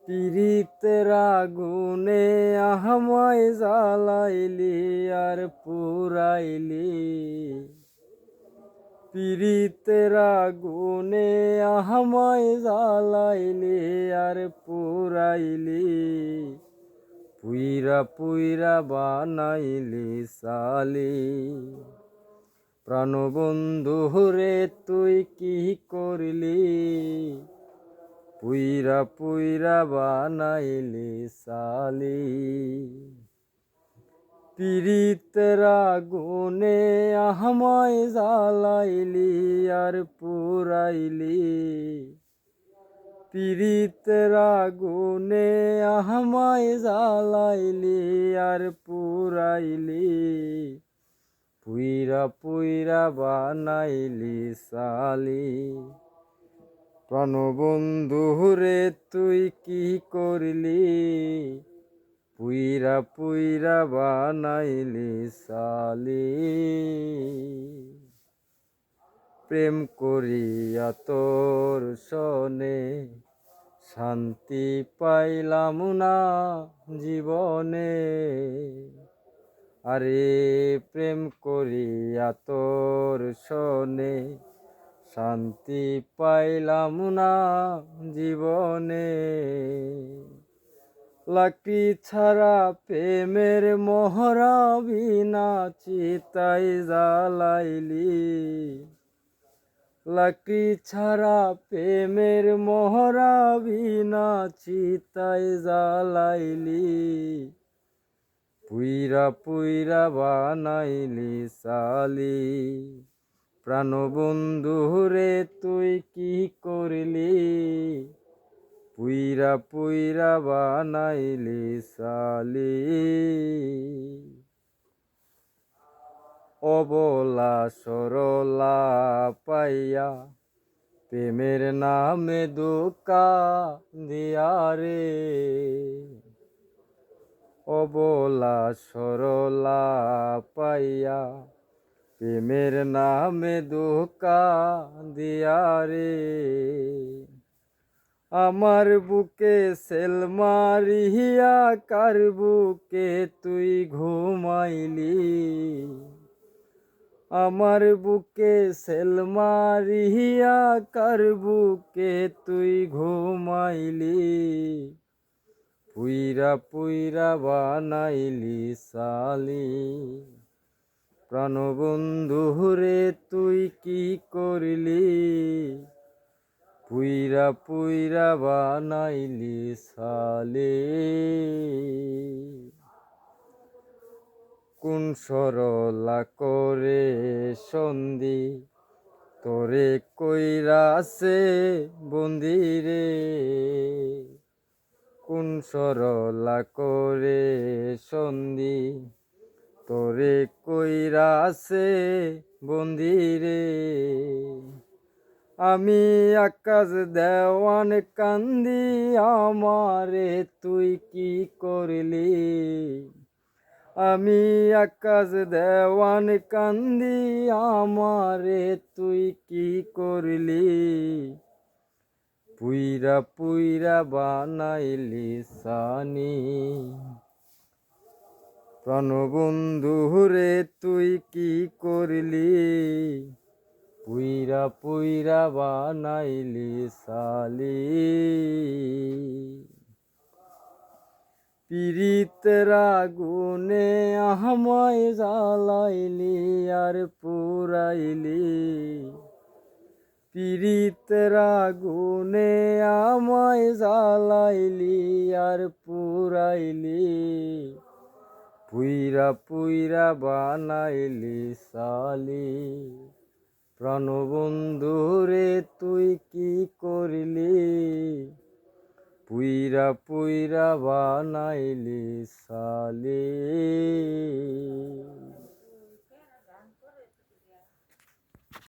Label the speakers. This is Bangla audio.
Speaker 1: পিরিতের আগুনে আমায় জ্বালাইলি আর পুরাইলি। পিরিতের আগুনে আমায় জ্বালাইলি আর পুরাইলি। পুইরা পুইরা বানাইলি সালি। প্রাণবন্ধু রে তুই কি করলি? পুইরা পুইরা বানাইলি সালি। পিরিতের আগুনে আমায় জ্বালাইলি আর পুরাইলি। পিরিতের আগুনে আমায় জ্বালাইলি আর পুরাইলি। পুইরা পুইরা বানাইলি সালি। প্রাণবন্ধু রে তুই কি করলি? পুইরা পুইরা বানাইলি সালি। প্রেম করিয়া তোর সনে শান্তি পাইলাম না জীবনে। আরে প্রেম করিয়া তোর সনে শান্তি পাইলাম না জীবনে। লাকড়ি ছাড়া প্রেমের মহরা বিনা চিতাই জ্বালাইলি। লাকড়ি ছাড়া প্রেমের মহরা বিনা চিতাই জ্বালাইলি। পুইরা পুইরা বানাইলি সালি। প্রাণবন্ধু রে তুই কি করলি? পুইরা পুইরা বানাইলি সালি। অবলা সরলা পাইয়া প্রেমের নামে ধোঁকা দিয়া রে। অবলা সরলা পাইয়া প্রেমের নামে ধোঁকা দিয়া রে। আমার বুকে সেল মারিয়া কার বুকে তুই ঘুমাইলি। আমার বুকে সেল মারিয়া কার বুকে তুই ঘুমাইলি। পুইরা পুইরা বানাইলি সালি। প্রাণবন্ধু রে তুই কি করলি? পুইরা পুইরা বানাইলি সালি। কোন সরলা করে সন্ধি তোরে কইরাছে বন্দি রে। কোন সরলা করে সন্ধি তোরে কইরাছে বন্দি রে। আমি আকাশ দেওয়ান কান্দি আমারে তুই কি করলি? আমি আকাশ দেওয়ান কান্দি আমারে তুই কি করলি? পুইরা পুইরা বানাইলি সানি। প্রাণবন্ধু রে তুই কি করলি? পুইরা পুইরা বানাইলি সালি। পিরিতের আগুনে আমায় জ্বালাইলি আর পুরাইলি। পিরিতের আগুনে আমায় জ্বালাইলি আর পুরাইলি। পুইরা পুইরা বানাইলি সালি। প্রাণবন্ধু রে তুই কি করলি? পুইরা পুইরা বানাইলি সালি।